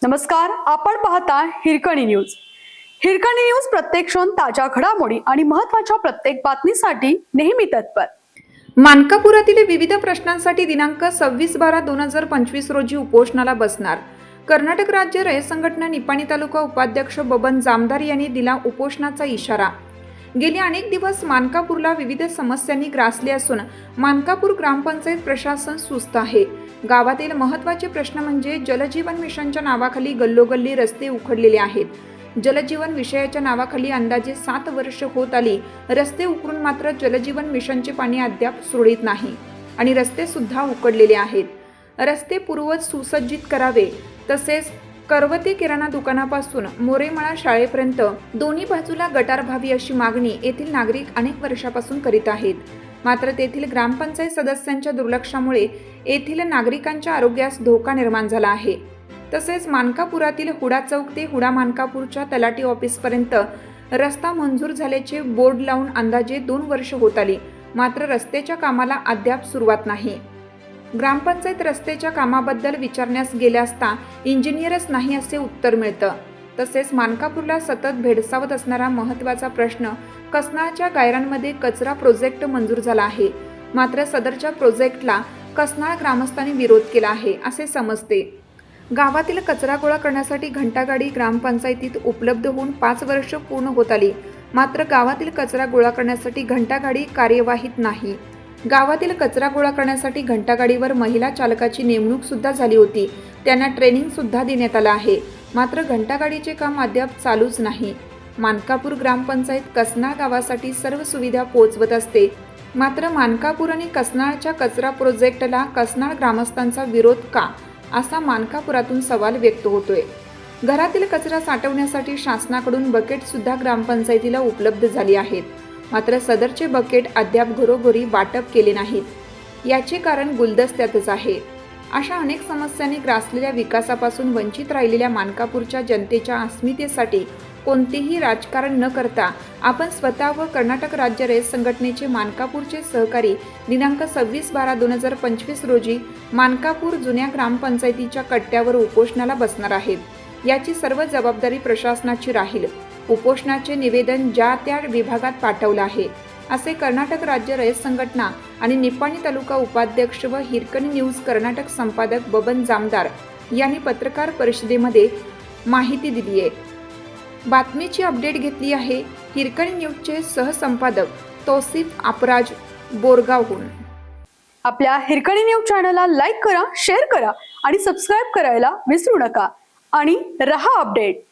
नमस्कार, आपण पाहता हिरकणी न्यूज. हिरकणी न्यूज प्रत्येक क्षण ताज्या घडामोडी आणि महत्त्वाच्या प्रत्येक बातमीसाठी नेहमी तत्पर. मानकापुरातील विविध प्रश्नांसाठी दिनांक 26/12/2025 रोजी उपोषणाला बसणार. कर्नाटक राज्य रयत संघटना निपाणी तालुका उपाध्यक्ष बबन जामदार यांनी दिला उपोषणाचा इशारा. गेले अनेक दिवस मानकापूरला विविध समस्यांनी ग्रासले असून मानकापूर ग्रामपंचायत प्रशासन सुस्त आहे. गावातील महत्त्वाचे प्रश्न म्हणजे जलजीवन मिशनच्या नावाखाली गल्लोगल्ली रस्ते उखडलेले आहेत. जलजीवन विषयाच्या नावाखाली अंदाजे 7 वर्ष होत आली, रस्ते उकरून मात्र जलजीवन मिशनचे पाणी अद्याप सुरळीत नाही आणि रस्ते सुद्धा उकडलेले आहेत. रस्ते पूर्ववत सुसज्जित करावे, तसेच करवते किराणा दुकानापासून मोरेमाळा शाळेपर्यंत दोन्ही बाजूला गटार व्हावी अशी मागणी येथील नागरिक अनेक वर्षापासून करीत आहेत. मात्र तेथील ग्रामपंचायत सदस्यांच्या दुर्लक्षामुळे येथील नागरिकांच्या आरोग्यास धोका निर्माण झाला आहे. तसेच मानकापुरातील हुडा चौक ते हुडा मानकापूरच्या तलाठी ऑफिसपर्यंत रस्ता मंजूर झाल्याचे बोर्ड लावून अंदाजे 2 वर्ष होत आली, मात्र रस्त्याच्या कामाला अद्याप सुरुवात नाही. ग्रामपंचायत रस्त्याच्या कामाबद्दल विचारण्यास गेले असता इंजिनियरच नाही असे उत्तर मिळतं. तसेच मानकापूरला सतत भेडसावत असणारा महत्त्वाचा प्रश्न कसनाळच्या गायरांमध्ये कचरा प्रोजेक्ट मंजूर झाला आहे, मात्र सदरच्या प्रोजेक्टला कसनाळ ग्रामस्थांनी विरोध केला आहे असे समजते. गावातील कचरा गोळा करण्यासाठी घंटागाडी ग्रामपंचायतीत उपलब्ध होऊन 5 वर्ष पूर्ण होत आली, मात्र गावातील कचरा गोळा करण्यासाठी घंटागाडी कार्यवाहीत नाही. गावातील कचरा गोळा करण्यासाठी घंटागाडीवर महिला चालकाची नेमणूक सुद्धा झाली होती, त्यांना ट्रेनिंग सुद्धा देण्यात आलं आहे, मात्र घंटागाडीचे काम अद्याप चालूच नाही. मानकापूर ग्रामपंचायत कसनाळ गावासाठी सर्व सुविधा पोहोचवत असते, मात्र मानकापूर आणि कसनाळच्या कचरा प्रोजेक्टला कसनाळ ग्रामस्थांचा विरोध का, असा मानकापुरातून सवाल व्यक्त होतोय. घरातील कचरा साठवण्यासाठी शासनाकडून बकेट सुद्धा ग्रामपंचायतीला उपलब्ध झाली आहेत, मात्र सदरचे बकेट अद्याप घरोघरी वाटप केले नाहीत. याचे कारण गुलदस्त्यातच आहे. अशा अनेक समस्यांनी ग्रासलेल्या विकासापासून वंचित राहिलेल्या मानकापूरच्या जनतेच्या अस्मितेसाठी कोणतेही राजकारण न करता आपण स्वतः व कर्नाटक राज्य रयत संघटनेचे मानकापूरचे सहकारी दिनांक 26/12/2025 रोजी मानकापूर जुन्या ग्रामपंचायतीच्या कट्ट्यावर उपोषणाला बसणार आहेत. याची सर्व जबाबदारी प्रशासनाची राहील. उपोषणाचे निवेदन ज्या त्या विभागात पाठवलं आहे, असे कर्नाटक राज्य रयत संघटना आणि निपाणी तालुका उपाध्यक्ष व हिरकणी न्यूज कर्नाटक संपादक बबन जामदार यांनी पत्रकार परिषदेमध्ये माहिती दिली आहे. बातमीची अपडेट घेतली आहे हिरकणी न्यूजचे सहसंपादक तौसिफ अपराज बोरगावहून. आपल्या हिरकणी न्यूज चॅनलला लाईक करा, शेअर करा आणि सबस्क्राईब करायला विसरू नका आणि रहा अपडेट.